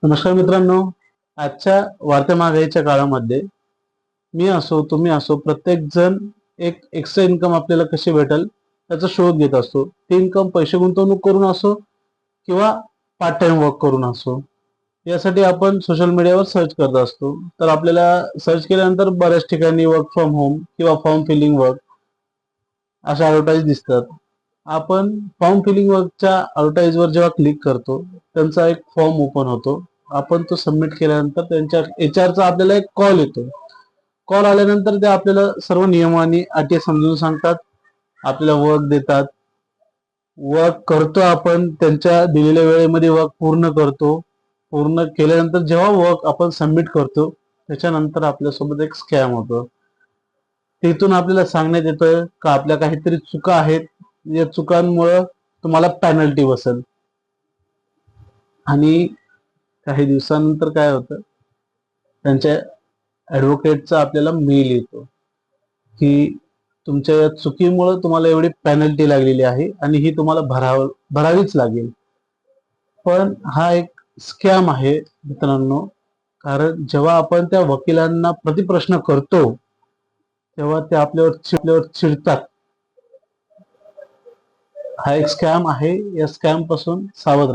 नमस्कार मित्रांनो. आजच्या वाढत्या महागाईच्या काळामध्ये मी असो तुम्ही असो प्रत्येक जण एक एक्स्ट्रा इन्कम आपल्याला कशी भेटेल त्याचा शोध घेत असतो. ते इन्कम पैसे गुंतवणूक करून असो किंवा पार्ट टाइम वर्क करून असो, यासाठी आपण सोशल मीडियावर सर्च करत असतो. तर आपल्याला सर्च केल्यानंतर बऱ्याच ठिकाणी वर्क फ्रॉम होम किंवा फॉर्म फिलिंग वर्क अशा ॲडव्हर्टाईज दिसतात. आपण फॉर्म फिलिंग वर्कच्या ॲडव्हर्टाईजवर जेव्हा क्लिक करतो, त्यांचा एक फॉर्म ओपन होतो. आपण तो सबमिट केल्यानंतर त्यांच्या एचआरचा आपल्याला एक कॉल येतो. कॉल आल्यानंतर ते आपल्याला सर्व नियम आणि अटी समजून सांगतात, आपल्याला वर्क देतात. वर्क करतो आपण, त्यांच्या दिलेल्या वेळेमध्ये वर्क पूर्ण करतो. पूर्ण केल्यानंतर जेव्हा वर्क आपण सबमिट करतो, त्याच्यानंतर आपल्यासोबत एक स्कॅम होतो. तिथून आपल्याला सांगण्यात येतं का आपल्या काहीतरी चुका आहेत, या चुकांमुळे तुम्हाला पेनल्टी बसेल. आणि काही दिवसानंतर काय होतं, त्यांच्या ॲडव्होकेटचा आपल्याला मेल येतो की तुमच्या या चुकीमुळे तुम्हाला एवढी पेनल्टी लागलेली आहे आणि ही तुम्हाला भरावीच लागेल. पण हा एक स्कॅम आहे मित्रांनो. कारण जेव्हा आपण त्या वकिलांना प्रतिप्रश्न करतो, तेव्हा ते आपल्यावर चिडतात. हा एक स्कॅम आहे. या स्कॅम पासून सावध राहा.